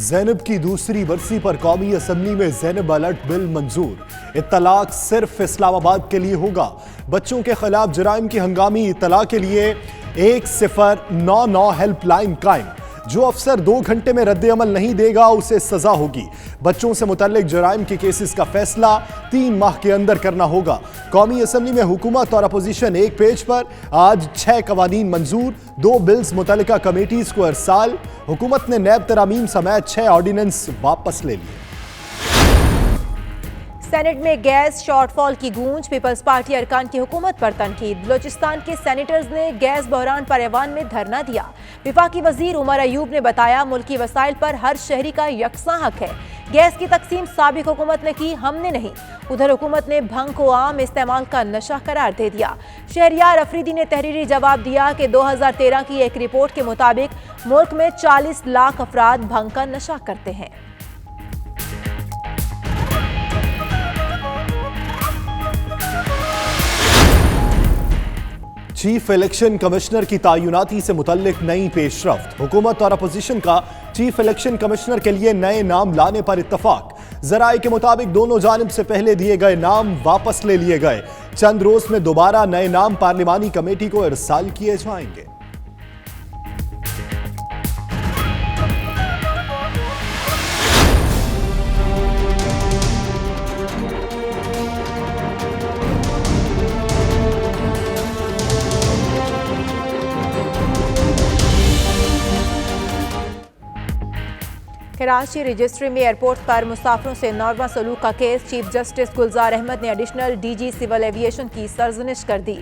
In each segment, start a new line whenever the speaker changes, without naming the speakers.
زینب کی دوسری برسی پر قومی اسمبلی میں زینب الرٹ بل منظور۔ اطلاق صرف اسلام آباد کے لیے ہوگا۔ بچوں کے خلاف جرائم کی ہنگامی اطلاع کے لیے 1099 ہیلپ لائن قائم۔ جو افسر 2 گھنٹے میں رد عمل نہیں دے گا اسے سزا ہوگی۔ بچوں سے متعلق جرائم کے کیسز کا فیصلہ 3 ماہ کے اندر کرنا ہوگا۔ قومی اسمبلی میں حکومت اور اپوزیشن ایک پیج پر۔ آج 6 قوانین منظور، 2 بلز متعلقہ کمیٹیز کو ارسال۔ حکومت نے نیب ترامیم سمیت 6 آرڈیننس واپس لے لیے۔
سینٹ میں گیس شارٹ فال کی گونج، پیپلز پارٹی ارکان کی حکومت پر تنقید۔ بلوچستان کے سینیٹرز نے گیس بحران پر ایوان میں دھرنا دیا۔ وفاقی وزیر عمر ایوب نے بتایا ملکی وسائل پر ہر شہری کا یکساں حق ہے۔ گیس کی تقسیم سابق حکومت نے کی، ہم نے نہیں۔ ادھر حکومت نے بھنگ کو عام استعمال کا نشہ قرار دے دیا۔ شہریار افریدی نے تحریری جواب دیا کہ 2013 کی ایک رپورٹ کے مطابق ملک میں 40 لاکھ افراد بھنگ کا نشہ کرتے ہیں۔
چیف الیکشن کمشنر کی تعیناتی سے متعلق نئی پیش رفت۔ حکومت اور اپوزیشن کا چیف الیکشن کمشنر کے لیے نئے نام لانے پر اتفاق۔ ذرائع کے مطابق دونوں جانب سے پہلے دیے گئے نام واپس لے لیے گئے۔ چند روز میں دوبارہ نئے نام پارلیمانی کمیٹی کو ارسال کیے جائیں گے۔
کراچی رجسٹری میں ایئرپورٹ پر مسافروں سے ناروا سلوک کا کیس۔ چیف جسٹس گلزار احمد نے additional D G civil aviation کی سرزنش کر دی۔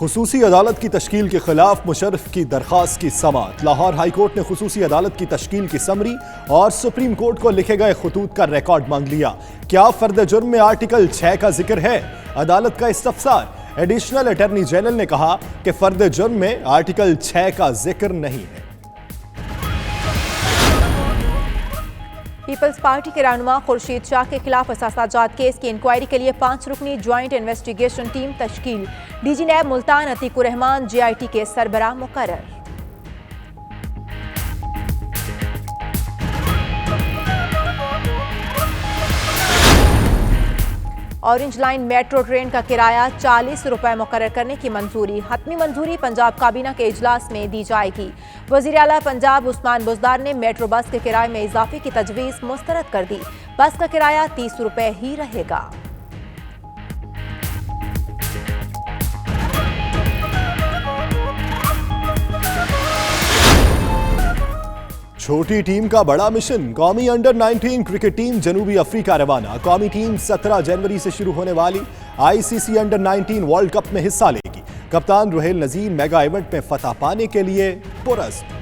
خصوصی عدالت کی تشکیل کے خلاف مشرف کی درخواست کی سماعت۔ لاہور ہائی کورٹ نے خصوصی عدالت کی تشکیل کی سمری اور سپریم کورٹ کو لکھے گئے خطوط کا ریکارڈ مانگ لیا۔ کیا فرد جرم میں آرٹیکل 6 کا ذکر ہے؟ عدالت کا استفسار۔ ایڈیشنل اٹارنی جنرل نے کہا کہ فرد جرم میں آرٹیکل 6 کا ذکر نہیں ہے۔
پیپلز پارٹی کے رہنما خورشید شاہ کے خلاف اثاثہ جات کیس کی انکوائری کے لیے 5 رکنی جوائنٹ انویسٹیگیشن ٹیم تشکیل۔ D G NAB Multan Atiq ur Rehman J I T کے سربراہ مقرر۔ اورنج لائن میٹرو ٹرین کا کرایہ 40 روپے مقرر کرنے کی منظوری۔ حتمی منظوری پنجاب کابینہ کے اجلاس میں دی جائے گی۔ وزیر اعلیٰ پنجاب عثمان بزدار نے میٹرو بس کے کرائے میں اضافے کی تجویز مسترد کر دی۔ بس کا کرایہ 30 روپے ہی رہے گا۔
چھوٹی ٹیم کا بڑا مشن۔ قومی انڈر 19 کرکٹ ٹیم جنوبی افریقہ روانہ۔ قومی ٹیم 17 جنوری سے شروع ہونے والی آئی سی سی انڈر 19 ورلڈ کپ میں حصہ لے گی۔ کپتان روہیل نذیر میگا ایونٹ میں فتح پانے کے لیے پرعزم۔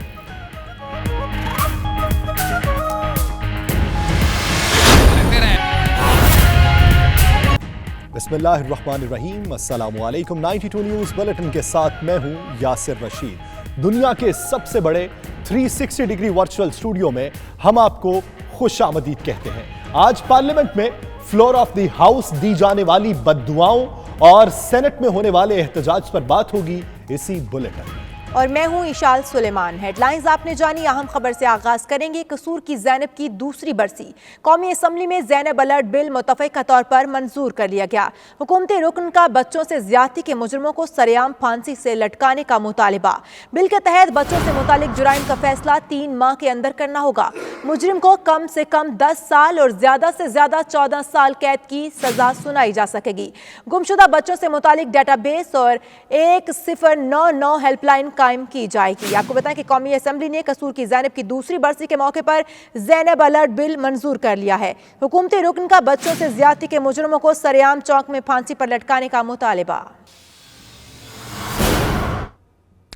بسم اللہ الرحمن الرحیم۔ السلام علیکم۔ 92 نیوز بلٹن کے ساتھ میں ہوں یاسر رشید۔ دنیا کے سب سے بڑے 360 ڈگری ورچوئل اسٹوڈیو میں ہم آپ کو خوش آمدید کہتے ہیں۔ آج پارلیمنٹ میں فلور آف دی ہاؤس دی جانے والی بد دعاؤں اور سینٹ میں ہونے والے احتجاج پر بات ہوگی اسی بلٹن میں۔
اور میں ہوں اشال سلیمان۔ ہیڈ لائنز آپ نے جانی، اہم خبر سے آغاز کریں گے۔ قصور کی زینب کی دوسری برسی۔ قومی اسمبلی میں زینب الرٹ بل متفقہ طور پر منظور کر لیا گیا۔ حکومتی رکن کا بچوں سے زیادتی کے مجرموں کو سرعام پھانسی سے لٹکانے کا مطالبہ۔ بل کے تحت بچوں سے متعلق جرائم کا فیصلہ 3 ماہ کے اندر کرنا ہوگا۔ مجرم کو کم سے کم 10 سال اور زیادہ سے زیادہ 14 سال قید کی سزا سنائی جا سکے گی۔ گمشدہ بچوں سے متعلق ڈیٹا بیس اور 1099 ہیلپ لائن قائم کی جائے گی۔ آپ کو بتائیں کہ قومی اسمبلی نے قصور کی زینب کی دوسری برسی کے موقع پر زینب الرٹ بل منظور کر لیا ہے۔ حکومتی رکن کا بچوں سے زیادتی کے مجرموں کو سرعام چوک میں پھانسی پر لٹکانے کا مطالبہ۔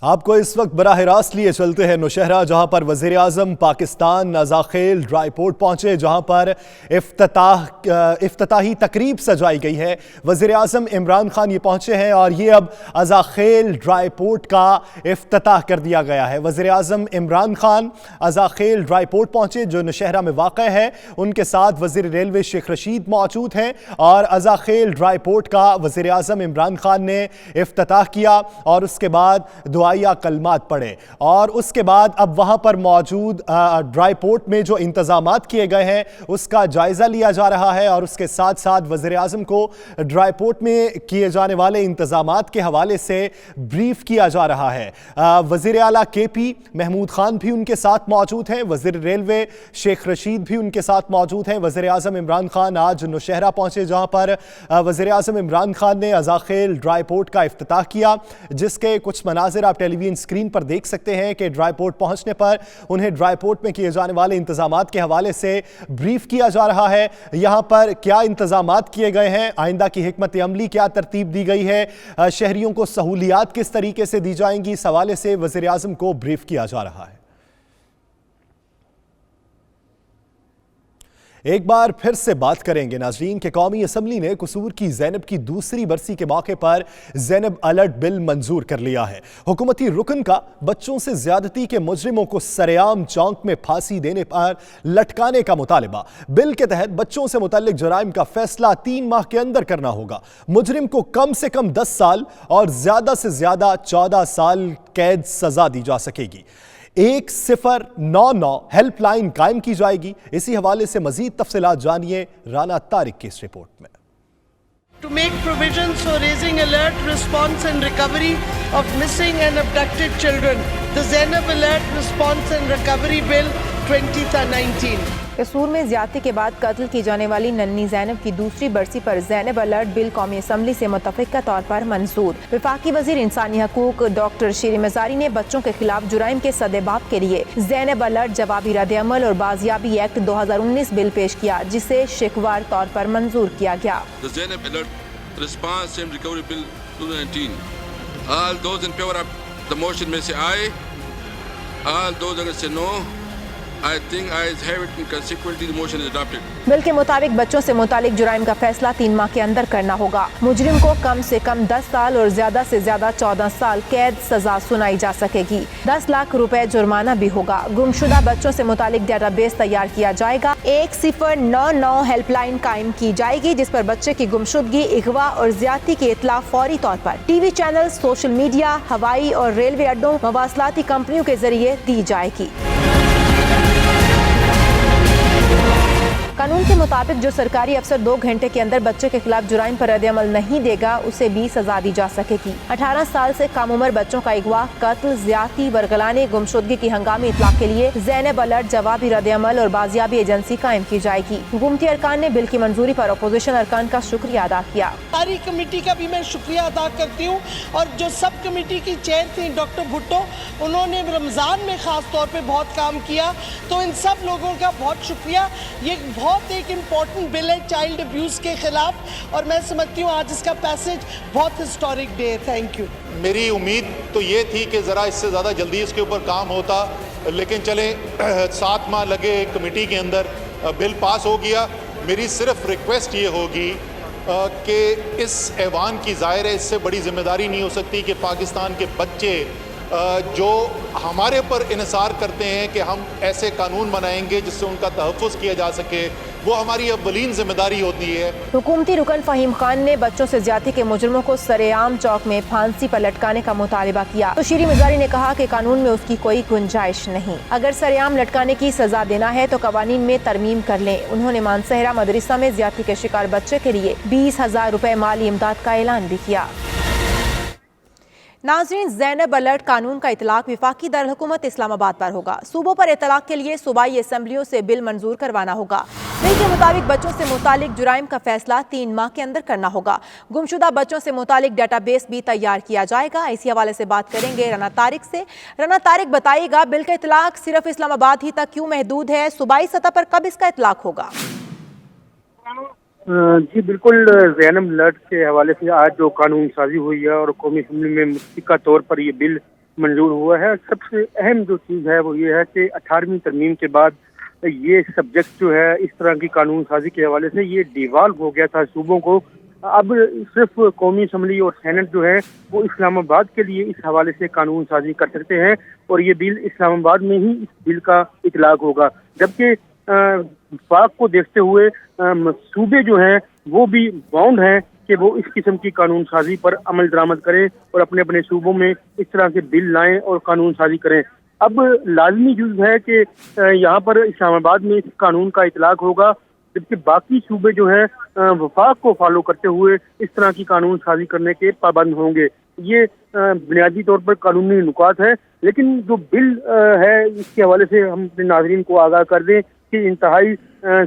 آپ کو اس وقت براہ راست لیے چلتے ہیں نوشہرہ، جہاں پر وزیر اعظم پاکستان نازاخیل ڈرائی پورٹ پہنچے، جہاں پر افتتاحی تقریب سجائی گئی ہے۔ وزیر اعظم عمران خان یہ پہنچے ہیں اور یہ اب ازاخیل ڈرائی پورٹ کا افتتاح کر دیا گیا ہے۔ وزیر اعظم عمران خان ازاخیل ڈرائی پورٹ پہنچے جو نوشہرہ میں واقع ہے۔ ان کے ساتھ وزیر ریلوے شیخ رشید موجود ہیں اور ازاخیل ڈرائی پورٹ کا وزیر اعظم عمران خان نے افتتاح کیا اور اس کے بعد دعا दुआया कलमात पढ़े और उसके बाद अब वहां पर मौजूद ड्राई पोर्ट में जो इंतजामात किए गए हैं उसका जायजा लिया जा रहा है और उसके साथ साथ वज़ीर आज़म को ड्राई पोर्ट में किए जाने वाले इंतजामात के हवाले से ब्रीफ किया जा रहा है। वज़ीर आला KP महमूद खान भी उनके साथ मौजूद हैं, वज़ीर रेलवे शेख रशीद भी उनके साथ मौजूद हैं। वज़ीर आज़म इमरान खान आज नौशहरा पहुंचे जहां पर वज़ीर आज़म इमरान खान ने अज़ाखेल ड्राई पोर्ट का इफ्तिताह किया, जिसके कुछ मनाजिर आप टेलीविजन स्क्रीन पर देख सकते हैं कि ड्राई पोर्ट पहुंचने पर उन्हें ड्राई पोर्ट में किए जाने वाले इंतजामात के हवाले से ब्रीफ किया जा रहा है। यहाँ पर क्या इंतजामात किए गए हैं, आइंदा की हिकमत अमली क्या तरतीब दी गई है, शहरियों को सहूलियात किस तरीके से दी जाएंगी, इस हवाले से वज़ीर आज़म को ब्रीफ किया जा रहा है। एक बार फिर से बात करेंगे नाज़रीन कि कौमी असम्बली ने कसूर की ज़ैनब की दूसरी बरसी के मौके पर ज़ैनब अलर्ट बिल मंजूर कर लिया है। हुकूमती रुकन का बच्चों से ज्यादती के मुजरिमों को सरेआम चौंक में फांसी देने पर लटकाने का मुतालिबा। बिल के तहत बच्चों से मुतल्लिक जराइम का फैसला 3 माह के अंदर करना होगा। मुजरिम को कम से कम 10 साल और ज्यादा से ज्यादा 14 साल कैद सजा दी जा सकेगी। 1099 हेल्पलाइन कायम की जाएगी। इसी हवाले से मजीद तफसीलात जानिए राना तारिक की इस रिपोर्ट में।
To make provisions for raising alert, response and recovery of missing and abducted children, the Zainab Alert Response and Recovery Bill 2019।
कसूर में ज्यादती के बाद कत्ल की जाने वाली नन्ही ज़ैनब की दूसरी बरसी पर ज़ैनब अलर्ट बिल कौमी असम्बली से मुतफ़िक़ा तौर पर मंजूर। वफाकी वज़ीर इंसानी हकूक़ डॉक्टर शीरी मज़ारी ने बच्चों के खिलाफ जुराइम के सदेबाप के लिए ज़ैनब अलर्ट जवाबी रद्द-ए-अमल और बाजियाबी एक्ट 2019 बिल पेश किया, जिसे शिकवार तौर पर मंजूर किया गया। बिल के मुताबिक बच्चों से मुतालिक जुराइम का फैसला 3 माह के अंदर करना होगा। मुजरिम को कम से कम 10 साल और ज्यादा से ज्यादा 14 साल कैद सजा सुनाई जा सकेगी। 10 लाख रुपए जुर्माना भी होगा। गुमशुदा बच्चों से मुतालिक डेटाबेस तैयार किया जाएगा। 1099 हेल्पलाइन कायम की जाएगी, जिस पर बच्चे की गुमशुदगी, अगवा और ज्यादती की इत्तला फौरी तौर पर टीवी चैनल, सोशल मीडिया, हवाई और रेलवे अड्डों, मवासलाती कंपनियों के जरिए दी जाएगी। कानून के मुताबिक जो सरकारी अफसर 2 घंटे के अंदर बच्चे के खिलाफ जुराइम पर रद्द-ए-अमल नहीं देगा, उसे भी सजा दी जा सकेगी। 18 साल से कम उम्र बच्चों का अगवा, कत्ल, ज्यादती, बरगलाने, गुमशुदगी की हंगामी इत्तला के लिए ज़ैनब अलर्ट जवाबी रद्द-ए-अमल और बाजियाबी एजेंसी कायम की जाएगी। हुकूमती अरकान ने बिल की मंजूरी पर अपोजिशन अरकान का शुक्रिया अदा किया।
सारी कमेटी का भी मैं शुक्रिया अदा करती हूँ और जो सब कमेटी की चेयर थी डॉक्टर भुट्टो, उन्होंने रमज़ान में ख़ास तौर पर बहुत काम किया, तो इन सब लोगों का बहुत शुक्रिया। ये बहुत एक इम्पॉर्टेंट बिल है चाइल्ड अब्यूज़ के खिलाफ और मैं समझती हूँ आज इसका पैसेज बहुत हिस्टोरिक डे है। Thank you.
मेरी उम्मीद तो ये थी कि ज़रा इससे ज़्यादा जल्दी इसके ऊपर काम होता, लेकिन चले 7 माह लगे कमेटी के अंदर, बिल पास हो गया। मेरी सिर्फ रिक्वेस्ट ये होगी कि इस ऐवान की ज़ाहिर है इससे बड़ी जिम्मेदारी नहीं हो सकती कि पाकिस्तान के बच्चे जो हमारे पर इन्हिसार करते हैं कि हम ऐसे कानून बनाएंगे जिससे उनका तहफ़्फ़ुज़ किया जा सके, वो हमारी अव्वलीन जिम्मेदारी होती है।
हुकूमती रुकन फ़हीम खान ने बच्चों से ज्यादती के मुजरिमों को सरेआम चौक में फांसी पर लटकाने का मुतालिबा किया, तो शीरी मज़ारी ने कहा कि कानून में उसकी कोई गुंजाइश नहीं। अगर सरेआम लटकाने की सजा देना है तो कवानीन में तरमीम कर लें। उन्होंने मानसहरा मदरसा में ज्यादती के शिकार बच्चे के लिए 20,000 रुपए माली इमदाद का ऐलान भी किया। नाज़रीन, ज़ैनब अलर्ट कानून का इतलाक वफाकी दारुल-हुकूमत इस्लामाबाद पर होगा। सूबों पर इतलाक के लिए सूबाई असम्बलियों से बिल मंजूर करवाना होगा। बिल के मुताबिक बच्चों से मुतालिक जुराइम का फैसला 3 माह के अंदर करना होगा। गुमशुदा बच्चों से मुतालिक डेटाबेस भी तैयार किया जाएगा। इसी हवाले से बात करेंगे राना तारिक से। राना तारिक, बताइएगा बिल का इतलाक सिर्फ इस्लामाबाद ही तक क्यों महदूद है? सूबाई सतह पर कब इसका इतलाक होगा?
जी बिल्कुल, ज़ैनब अलर्ट के हवाले से आज जो कानून साजी हुई है और कौमी असम्बली में मुतफ़िक़ा तौर पर ये बिल मंजूर हुआ है। सबसे अहम जो चीज़ है वो ये है कि 18वीं तरमीम के बाद ये सब्जेक्ट जो है इस तरह की कानून साजी के हवाले से ये डिवॉल्व हो गया था सूबों को। अब सिर्फ कौमी असम्बली और सेनेट जो है वो इस्लामाबाद के लिए इस हवाले से कानून साजी कर सकते हैं और ये बिल इस्लामाबाद में ही इस बिल का इतलाक होगा। जबकि वफाक को देखते हुए सूबे जो हैं वो भी बाउंड हैं کہ وہ اس قسم کی قانون سازی پر عمل درآمد کریں اور اپنے اپنے صوبوں میں اس طرح کے بل لائیں اور قانون سازی کریں۔ اب لازمی جز ہے کہ یہاں پر اسلام آباد میں اس قانون کا اطلاق ہوگا، جبکہ باقی صوبے جو ہیں وفاق کو فالو کرتے ہوئے اس طرح کی قانون سازی کرنے کے پابند ہوں گے۔ یہ بنیادی طور پر قانونی نکات ہے، لیکن جو بل ہے اس کے حوالے سے ہم اپنے ناظرین کو آگاہ کر دیں کہ انتہائی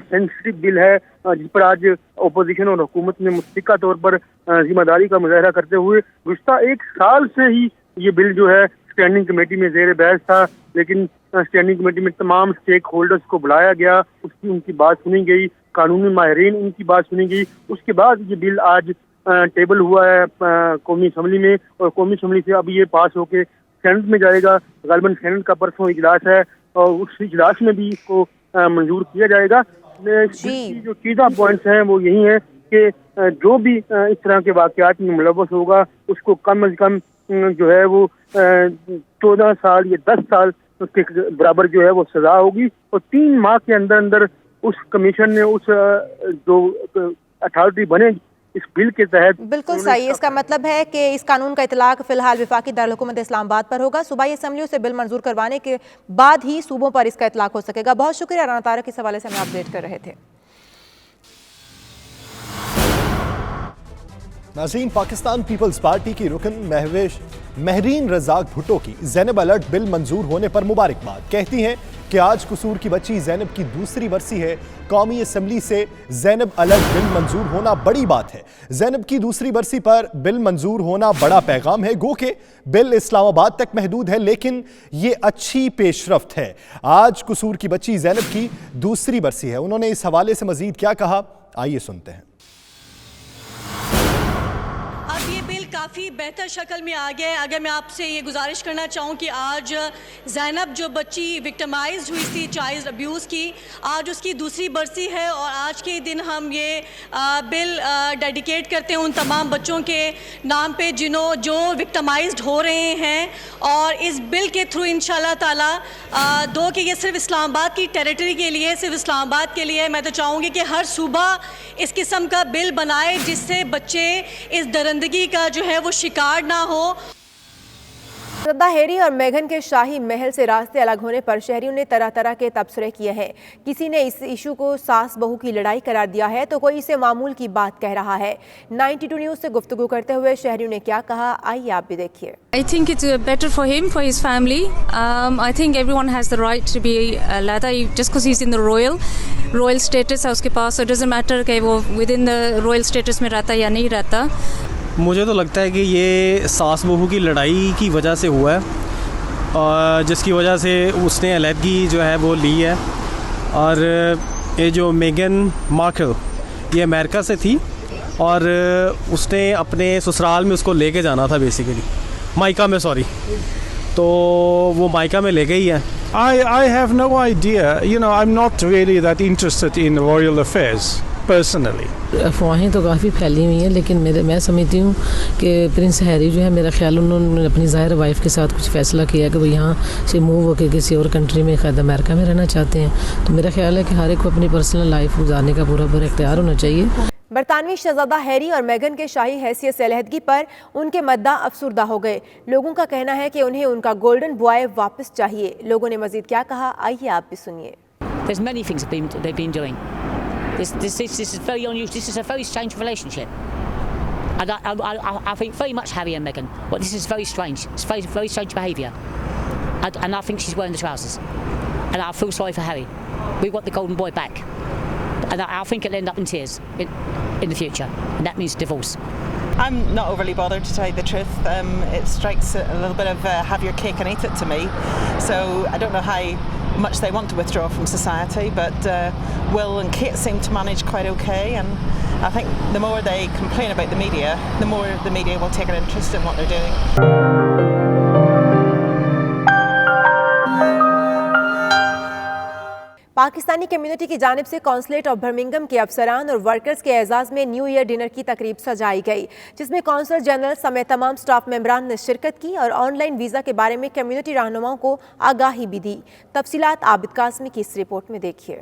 سینسٹیو بل ہے، جس پر آج اپوزیشن اور حکومت نے متفقہ طور پر ذمہ داری کا مظاہرہ کرتے ہوئے گزشتہ 1 سال سے ہی یہ بل جو ہے اسٹینڈنگ کمیٹی میں زیر بحث تھا، لیکن اسٹینڈنگ کمیٹی میں تمام اسٹیک ہولڈرز کو بلایا گیا، ان کی بات سنی گئی، قانونی ماہرین ان کی بات سنی گئی، اس کے بعد یہ بل آج ٹیبل ہوا ہے قومی اسمبلی میں، اور قومی اسمبلی سے اب یہ پاس ہو کے سینٹ میں جائے گا۔ غالباً سینٹ کا پرسوں اجلاس ہے اور اس اجلاس میں بھی اس کو منظور کیا جائے گا۔ جو چیزہ پوائنٹس ہیں وہ یہی ہیں کہ جو بھی اس طرح کے واقعات میں ملوث ہوگا اس کو کم از کم جو ہے وہ 14 سال یا 10 سال کے برابر جو ہے وہ سزا ہوگی، اور 3 ماہ کے اندر اندر اس کمیشن نے اس جو اتھارٹی بنے اس بل کے تحت
بالکل صحیح۔ اس کا مطلب ہے کہ اس قانون کا اطلاق فی الحال وفاقی دارالحکومت اسلام آباد پر ہوگا، صوبائی اسمبلیوں سے بل منظور کروانے کے بعد ہی صوبوں پر اس کا اطلاق ہو سکے گا۔ بہت شکریہ رانا طارق، اس حوالے سے ہمیں اپڈیٹ کر رہے تھے۔
ناظرین، پاکستان پیپلز پارٹی کی رکن مہرین رزاق بھٹو کی زینب الرٹ بل منظور ہونے پر مبارکباد، کہتی ہیں کہ آج قصور کی بچی زینب کی دوسری برسی ہے، قومی اسمبلی سے زینب الرٹ بل منظور ہونا بڑی بات ہے۔ زینب کی دوسری برسی پر بل منظور ہونا بڑا پیغام ہے، گو کہ بل اسلام آباد تک محدود ہے لیکن یہ اچھی پیش رفت ہے۔ آج قصور کی بچی زینب کی دوسری برسی ہے، انہوں نے اس حوالے سے مزید کیا کہا، آئیے سنتے ہیں۔
اب یہ بل کافی بہتر شکل میں آ گیا ہے۔ اگر میں آپ سے یہ گزارش کرنا چاہوں کہ آج زینب جو بچی وکٹمائزڈ ہوئی تھی چائلڈ ابیوز کی، آج اس کی دوسری برسی ہے، اور آج کے دن ہم یہ بل ڈیڈیکیٹ کرتے ہیں ان تمام بچوں کے نام پہ جو وکٹمائزڈ ہو رہے ہیں، اور اس بل کے تھرو انشاءاللہ تعالیٰ کہ یہ صرف اسلام آباد کی ٹیریٹری کے لیے، صرف اسلام آباد کے لیے، میں تو چاہوں گی کہ ہر صوبہ اس قسم کا بل بنائے جس سے بچے اس درندگی کا جو ہے وہ شکار نہ ہو۔
شہزادہ ہیری اور میگن کے شاہی محل سے راستے الگ ہونے پر شہریوں نے طرح طرح کے تبصرے کیے ہیں۔ کسی نے اس ایشو کو ساس بہو کی لڑائی قرار دیا ہے تو کوئی اسے معمول کی بات کہہ رہا ہے۔ 92 نیوز سے گفتگو کرتے ہوئے شہریوں نے کیا کہا، آئیے آپ بھی دیکھیے۔
I think it's better for him, for his family. I think everyone has the right to be Lada just because he's in the royal status ہے اس کے پاس، so it doesn't matter کہ وہ within the royal status میں رہتا یا نہیں رہتا۔
مجھے تو لگتا ہے کہ یہ ساس بہو کی لڑائی کی وجہ سے ہوا ہے، اور جس کی وجہ سے اس نے علیحدگی جو ہے وہ لی ہے، اور یہ جو میگن مارکل یہ امریکہ سے تھی اور اس نے اپنے سسرال میں اس کو لے کے جانا تھا، بیسیکلی مائکا میں، سوری، تو وہ مائکا میں لے گئی ہے۔
I have no idea. I'm not really that interested in royal affairs personally.
افواہیں تو کافی پھیلی ہوئی ہیں، لیکن میں سمجھتی ہوں کہ پرنس ہیری جو ہے، میرا خیال انہوں نے اپنی ظاہر وائف کے ساتھ کچھ فیصلہ کیا کہ وہ یہاں سے موو ہو کے کسی اور کنٹری میں، خیر امریکہ میں رہنا چاہتے ہیں، تو میرا خیال ہے کہ ہر ایک کو اپنی پرسنل لائف گزارنے کا پورا اختیار ہونا چاہیے۔
برطانوی شہزادہ ہیری اور میگن کے شاہی حیثیت سے علیحدگی پر ان کے مداح افسردہ ہو گئے۔ لوگوں کا کہنا ہے کہ انہیں ان کا گولڈن بوائے واپس چاہیے۔ لوگوں نے مزید کیا کہا، آئیے آپ بھی سنیے۔
There's many things they've been doing. This is very unusual. This is a very strange relationship. And I think very much Harry and Meghan. But this is very strange. It's very strange behaviour. And I think she's wearing the trousers. And I feel sorry for Harry. We want the golden boy back. And I think it'll end up in tears in the future. And that means divorce.
I'm not overly bothered, to tell you the truth. It strikes a little bit of have your cake and eat it to me. So I don't know how much they want to withdraw from society, but Will and Kate seem to manage quite okay, and I think the more they complain about the media, the more the media will take an interest in what they're doing.
Pakistani community کی جانب سے consulate of Birmingham کے افسران اور workers کے اعزاز میں new year dinner کی تقریب سجائی گئی، جس میں کونسل جنرل سمیت تمام سٹاف ممبران نے شرکت کی اور آن لائن ویزا کے بارے میں کمیونٹی رہنماؤں کو آگاہی بھی دی۔ تفصیلات عابد قاسمی کی اس رپورٹ میں دیکھیے۔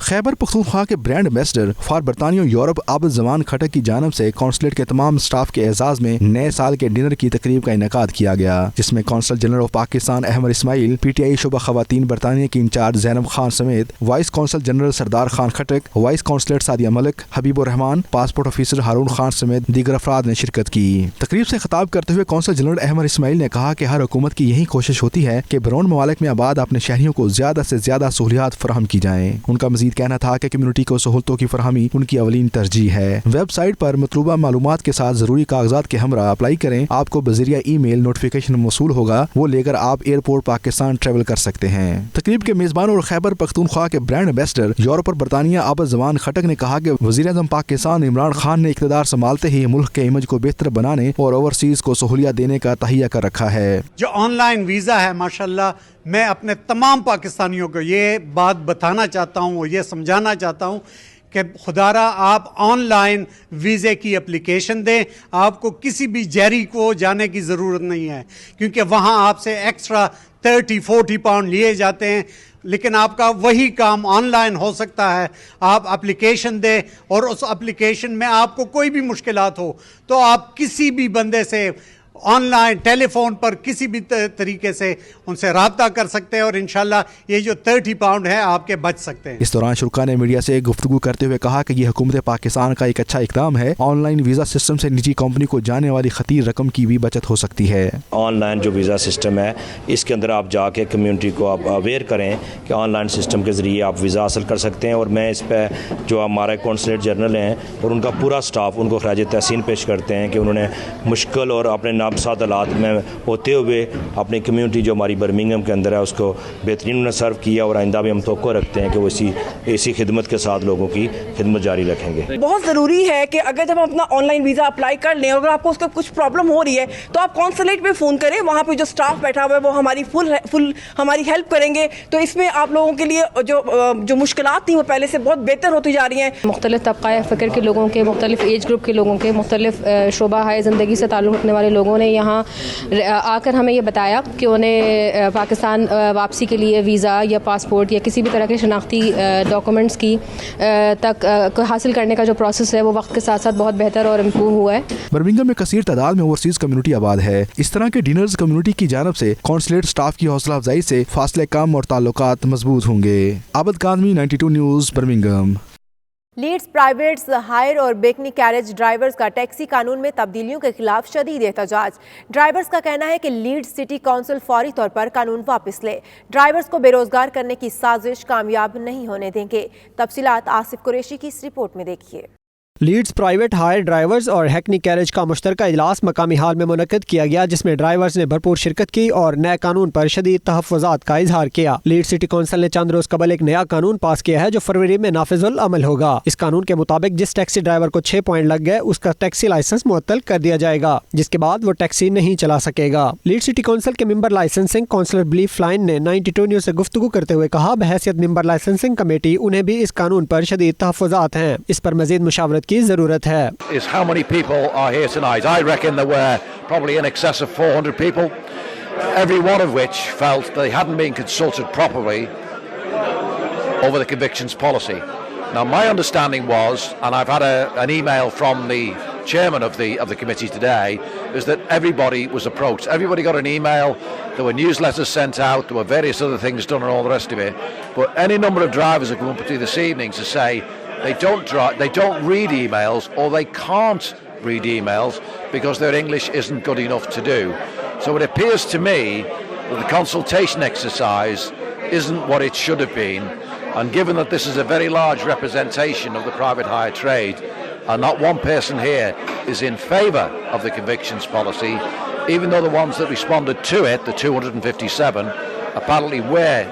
खैबर पख्तूनख्वा के ब्रांड एम्बेसडर फॉर बरतानिया यूरोप आबिद जमान खटक की जानब से कौंसलेट के तमाम स्टाफ के एजाज में नए साल के डिनर की तकरीब का इनेकाद किया गया, जिसमें consul general of Pakistan Ahmed Ismail, PTI शुबा खवातीन बरतानिया की इंचार्ज ज़ैनब खान समेत vice consul general Sardar Khan Khattak, vice consulate Sadia Malik, Habibur Rahman, passport officer Haroon Khan समेत दीगर अफराद ने शिरकत की। तकरीब से खिताब करते हुए कौंसल जनरल अहमद इस्माइल ने कहा कि हर हुकूमत की यही कोशिश होती है कि बैरून ममालिक में आबाद अपने शहरियों को ज्यादा से ज्यादा सहूलियात फराहम की जाएं। उनका मजीद कहना था कि कम्युनिटी को सहूलतों की फराहमी उनकी अवलीन तरजीह है। वेबसाइट पर मतलूबा मालूमात के साथ जरूरी कागजात के हमरा अप्लाई करें। आपको बजरिया ईमेल नोटिफिकेशन मौसूल होगा, वो लेकर आप एयरपोर्ट पाकिस्तान ट्रेवल कर सकते हैं। तकरीब के मेजबान और खैबर पख्तूनख्वा के ब्रांड एम्बेसडर यूरोप और बरतानिया आबिद जमान खटक ने कहा कि वज़ीर-ए-आज़म पाकिस्तान इमरान खान ने इक़्तिदार संभालते ही मुल्क के इमेज को बेहतर बनाने और ओवरसीज को सहूलियत देने का तहिया कर रखा है।
जो ऑनलाइन वीज़ा है माशाल्लाह, मैं अपने तमाम पाकिस्तानियों को ये बात बताना चाहता हूँ और ये समझाना चाहता हूँ कि खुदारा आप ऑनलाइन वीज़े की एप्लीकेशन दें। आपको किसी भी जहरी को जाने की ज़रूरत नहीं है, क्योंकि वहाँ आपसे एक्स्ट्रा 30-40 पाउंड लिए जाते हैं, लेकिन आपका वही काम ऑनलाइन हो सकता है। आप एप्लीकेशन दें और उस एप्लीकेशन में आपको कोई भी मुश्किलात हो तो आप किसी भी बंदे से ऑनलाइन टेलीफोन पर किसी भी तरीके से उनसे राब्ता कर सकते हैं और इंशाल्लाह ये जो 30 पाउंड है आपके बच सकते हैं।
इस दौरान शुरा ने मीडिया से गुफ्तगू करते हुए कहा कि ये हुकूमत पाकिस्तान का एक अच्छा इकदाम है। ऑनलाइन वीज़ा सिस्टम से निजी कंपनी को जाने वाली खतीर रकम की भी बचत हो सकती है।
ऑनलाइन जो वीज़ा सिस्टम है, इसके अंदर आप जाके कम्युनिटी को आप अवेयर करें कि ऑनलाइन सिस्टम के ज़रिए आप वीज़ा हासिल कर सकते हैं। और मैं इस पर जो हमारे कौंसलेट जनरल हैं और उनका पूरा स्टाफ, उनको खराज तहसीन पेश करते हैं कि उन्होंने मुश्किल और अपने नाबसात हालात में होते हुए अपनी कम्युनिटी जो हमारी बर्मिंघम के अंदर है उसको बेहतरीन उन्होंने सर्व किया, और आइंदा भी हम तवक्को रखते हैं कि वो इसी खिदमत के साथ लोगों की खिदमत जारी रखेंगे।
बहुत ज़रूरी है कि अगर जब हम अपना ऑनलाइन वीज़ा अप्लाई कर लें, अगर आपको उसका कुछ प्रॉब्लम हो रही है तो आप कॉन्सुलेट पे फ़ोन करें, वहाँ पे जो स्टाफ बैठा हुआ है वो हमारी फुल हमारी हेल्प करेंगे। तो इसमें आप लोगों के लिए जो मुश्किलात थी वो पहले से बहुत बेहतर होती जा रही हैं।
मुख्तलिफ तबक़ा फ़िक्र के लोगों के, मुख्तलिफ एज ग्रुप के लोगों के, मुख्तलिफ शोबा है ज़िंदगी से ताल्लुक़ रखने वाले लोगों ने यहाँ आकर हमें ये बताया कि उन्हें पाकिस्तान वापसी के लिए वीज़ा या पासपोर्ट या किसी भी तरह के शनाख्ती डॉक्यूमेंट्स की तक हासिल करने का जो प्रोसेस है वो वक्त के साथ साथ बहुत बेहतर और इम्प्रूव हुआ है।
बर्मिंघम में कसीर तादाद में ओवरसीज कम्युनिटी आबाद है। इस तरह के डिनर्स कम्युनिटी की जानब से कौंसलेट स्टाफ की हौसला अफजाई से फासले कम और ताल्लुकात मजबूत होंगे। Abid Kazmi, 92 news, Birmingham.
Leeds privates hire और बेकनी कैरेज ड्राइवर्स का टैक्सी कानून में तब्दीलियों के खिलाफ शदीद एहतजाज। ड्राइवर्स का कहना है कि लीड्स सिटी काउंसिल फौरी तौर पर कानून वापस ले। ड्राइवर्स को बेरोजगार करने की साजिश कामयाब नहीं होने देंगे। तफसीलात आसिफ कुरैशी की इस रिपोर्ट में देखिए।
लीड्स प्राइवेट हायर ड्राइवर्स और हैकनी कैरेज का मुश्तरका इजलास मकामी हाल में मुनक्किद किया गया, जिसमें ड्राइवर्स ने भरपूर शिरकत की और नए कानून पर शदीद तहफ़्फ़ुज़ात का इजहार किया। लीड्स सिटी काउंसिल ने चंद रोज कबल एक नया कानून पास किया है जो फरवरी में नाफिजुल अमल होगा। इस कानून के मुताबिक जिस टैक्सी ड्राइवर को 6 पॉइंट लग गए उसका टैक्सी लाइसेंस मुअत्तल कर दिया जाएगा, जिसके बाद वो टैक्सी नहीं चला सकेगा। लीड्स सिटी काउंसिल के मेंबर लाइसेंसिंग काउंसलर बिलीफ फ्लाइन ने 92 न्यूज़ से गुफ्तगू करते हुए कहा, बहैसियत मेंबर लाइसेंसिंग कमेटी उन्हें भी इस कानून पर शदीद तहफ़्फ़ुज़ात हैं, इस पर मज़ीद मुशावरत की ज़रूरत है।
Is how many people are here tonight? I reckon there were probably in excess of 400 people, every one of which felt they hadn't been consulted properly over the convictions policy. Now my understanding was, and I've had an email from the chairman of the committee today, is that everybody was approached. Everybody got an email, there were newsletters sent out, there were various other things done and all the rest of it. But any number of drivers have come up to you this evening to say they don't read emails, or they can't read emails because their English isn't good enough to do. So it appears to me that the consultation exercise isn't what it should have been, and given that this is a very large representation of the private hire trade and not one person here is in favour of the convictions policy, even though the ones that responded to it, the 257, apparently were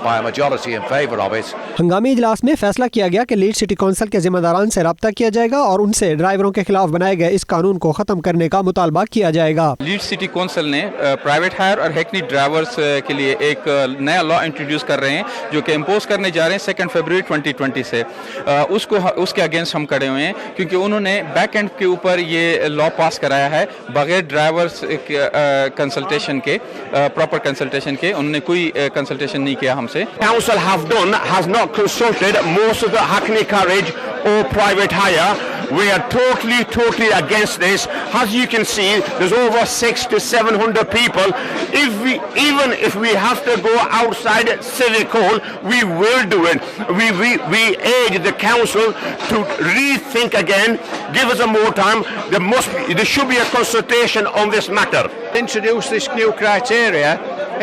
by a majority in favour of it.
हंगामी इजलास में फैसला किया गया कि Leeds city council के जिम्मेदारान से रब्ता किया जाएगा और उनसे ड्राइवरों के खिलाफ बनाए गए इस कानून को खत्म करने का मुतालबा किया जाएगा।
लीड्स सिटी काउंसिल ने प्राइवेट हायर और हैकनी ड्राइवर्स के लिए एक नया लॉ इंट्रोड्यूस कर रहे हैं जो कि इम्पोज करने जा रहे हैं 2 फरवरी 2020 से। उसके अगेंस्ट हम खड़े हुए हैं क्योंकि उन्होंने बैक एंड के ऊपर ये लॉ पास कराया है बगैर ड्राइवर्स कंसल्टेशन के, प्रॉपर कंसल्टेशन के। उन्होंने कोई कंसल्टेशन नहीं किया हमसे।
Council have done has not not consulted most of the Hackney Carriage or private hire. We are totally against this. As you can see, there's over 600 to 700 people. Even if we have to go outside Civic Hall, we will do it. We urge the council to rethink again, give us a more time. There should be a consultation on this matter.
Introduce this new criteria.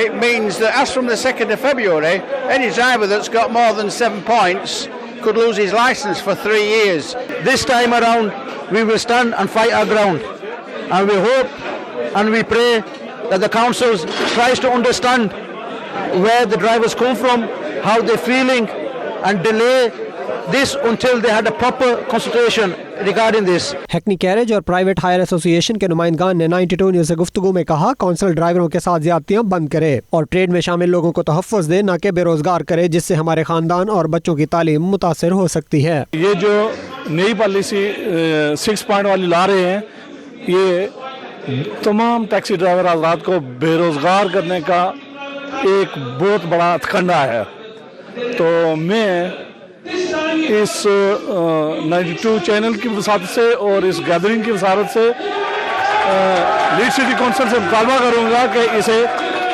It means that as from the 2nd of February, any driver that's got more than 7 points could lose his licence for 3 years.
This time around, we will stand and fight our ground. And we hope and we pray that the council tries to understand where the drivers come from, how they're feeling, and delay this until they had a proper consultation regarding this.
Hackney carriage और private higher association के नुमाइंदगान ने 92 news से गुफ्तगू में कहा, council ड्राइवरों के साथ ज्यादतियां बंद करे और ट्रेड में शामिल लोगों को तहफ़्फ़ुज़ दे, न कि बेरोजगार करे, जिससे हमारे खानदान और बच्चों की तालीम मुतासिर हो सकती है।
ये जो नई पॉलिसी 6 पॉइंट वाली ला रहे हैं, ये तमाम टैक्सी ड्राइवर आज़ाद को बेरोजगार करने का एक बहुत बड़ा हथकंडा है। तो मैं इस 92 चैनल की वसात से और इस गैदरिंग की वसारत से लीड सिटी कौंसिल से मुतालबा करूँगा कि इसे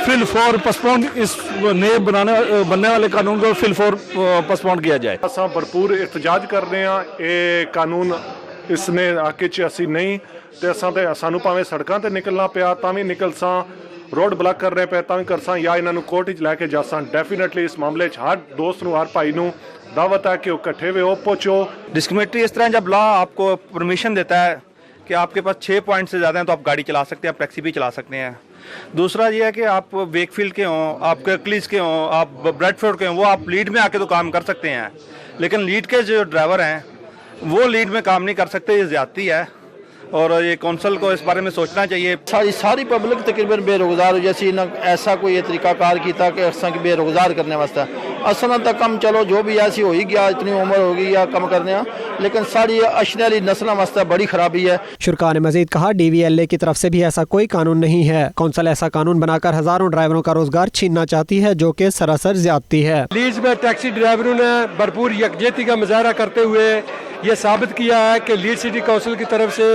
फिल फॉर पोस्टपोन, इस नए बनने वाले कानून को फिल फॉर पोस्टपोन किया जाए।
असां भरपूर एहतजाज कर रहे हैं, ये कानून इसने आके च असी नहीं ते असां ते सानू भावें सड़कां ते निकलना पिया तां भी निकलसां, रोड ब्लॉक कर रहे पे तां भी करसां, या इन्हां नूं कोर्ट च लैके जासां। डेफिनेटली इस मामले च हर दोस्त नूं, हर भाई नूं दावत है कि वो इकट्ठे हुए हो पहुँचो।
डिस्क्रिमिनेटरी इस तरह जब लॉ आपको परमिशन देता है कि आपके पास 6 पॉइंट से ज़्यादा हैं तो आप गाड़ी चला सकते हैं, आप टैक्सी भी चला सकते हैं। दूसरा ये है कि आप वेकफील्ड के हों, आप कर्कलीज के हों, आप ब्रेडफोर्ड के हों, वो आप लीड में आके तो काम कर सकते हैं, लेकिन लीड के जो ड्राइवर हैं वो लीड में काम नहीं कर सकते, ये ज़्यादती है और ये कौंसल को इस बारे में सोचना चाहिए।
सारी पब्लिक तकरीबन बेरोजगार हो जैसी ना, ऐसा कोई तरीकाकार किया कि असा की बेरोजगार करने वास्ते असल तक कम चलो जो भी ऐसी हो ही गया, इतनी उम्र होगी या कम करने, लेकिन सारी अशनाली नस्लों वास्ते बड़ी खराबी है।
शुरा ने मजीद कहा, DVLA की तरफ से भी ऐसा कोई कानून नहीं है। कौंसल ऐसा कानून बनाकर हजारों ड्राइवरों का रोजगार छीनना चाहती है, जो कि सरासर ज्यादती है।
लीड्स में टैक्सी ड्राइवरों ने भरपूर यकजहती का मुजाहरा करते हुए ये साबित किया है कि लीड सिटी काउंसिल की तरफ से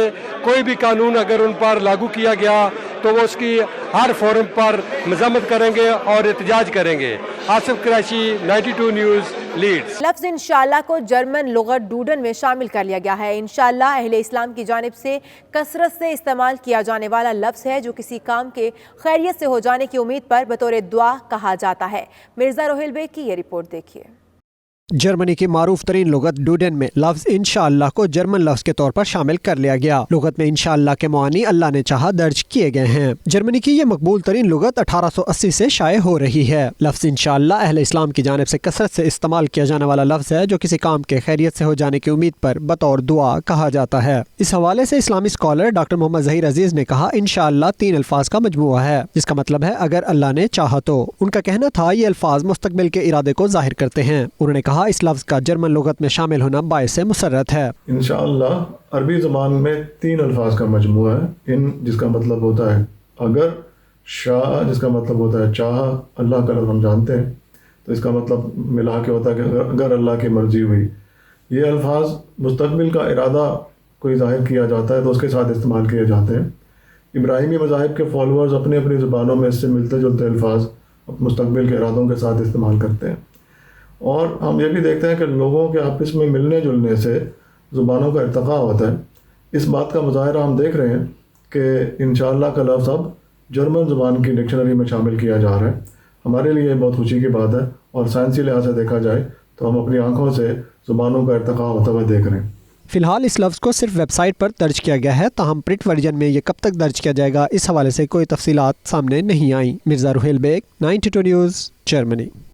कोई भी कानून अगर उन पर लागू किया गया तो वो उसकी हर फोरम पर मजम्मत करेंगे और एहतजाज करेंगे। Asif Qureshi, 92 news, Leeds.
लफ्ज़ इंशाअल्लाह को जर्मन लुगत डूडन में शामिल कर लिया गया है। इंशाअल्लाह अहले इस्लाम की जानिब से कसरत से इस्तेमाल किया जाने वाला लफ्ज़ है, जो किसी काम के खैरियत से हो जाने की उम्मीद पर बतौर दुआ कहा जाता है। मिर्ज़ा रोहिल बेग की ये रिपोर्ट देखिए।
जर्मनी की मारूफ तरीन लुगत डूडन में लफ्ज़ इंशाअल्लाह को जर्मन लफ्ज़ के तौर पर शामिल कर लिया गया। लुगत में इंशाअल्लाह के मानी अल्लाह ने चाहा दर्ज किए गए हैं। जर्मनी की ये मकबूल तरीन लुगत 1880 से शाये हो रही है। लफ्ज़ इंशाअल्लाह अहले इस्लाम की जानिब से कसरत से इस्तेमाल किया जाने वाला लफ्ज़ है, जो किसी काम के खैरियत से हो जाने की उम्मीद पर बतौर दुआ कहा जाता है। इस हवाले से इस्लामी स्कॉलर डॉक्टर मोहम्मद ज़हीर अजीज़ ने कहा, इंशाअल्लाह 3 अल्फाज का मजमुआ है, जिसका मतलब है अगर अल्लाह ने चाहा तो। उनका कहना था ये अल्फाज मुस्तकबिल के इरादे को जाहिर करते हैं। उन्होंने कहा, इस लफ्ज़ का जर्मन लुगत में शामिल होना बाइस से मुसर्रत है।
इंशाअल्लाह अरबी ज़बान में 3 अल्फाज का मजमुआ है। इन जिसका मतलब होता है अगर, शाह जिसका मतलब होता है चाहा, अल्लाह का लफ्ज़ हम जानते हैं तो इसका मतलब मिला के होता है कि अगर अल्लाह की मर्जी हुई। ये अल्फाज मुस्तकबिल का इरादा कोई ज़ाहिर किया जाता है तो उसके साथ इस्तेमाल किए जाते हैं। इब्राहिमी मज़ाहिब के फॉलोअर्स अपनी अपनी ज़ुबानों में इससे मिलते जुलते अल्फाज मुस्तकबिल के इरादों के साथ इस्तेमाल करते हैं। और हम ये भी देखते हैं कि लोगों के आपस में मिलने जुलने से ज़ुबानों का इर्तिक़ा होता है। इस बात का मुज़ाहिरा हम देख रहे हैं कि इंशाअल्लाह का लफ्ज़ अब जर्मन ज़ुबान की डिक्शनरी में शामिल किया जा रहा है। हमारे लिए बहुत खुशी की बात है और साइंसी लिहाज से देखा जाए तो हम अपनी आंखों से ज़ुबानों का इर्तिक़ा होता हुआ देख रहे हैं।
फिलहाल इस लफ्ज़ को सिर्फ वेबसाइट पर दर्ज किया गया है, ताहम प्रिंट वर्जन में ये कब तक दर्ज किया जाएगा, इस हवाले से कोई तफसीलात सामने नहीं आई। Mirza Rohil Baig, 92 news, Germany.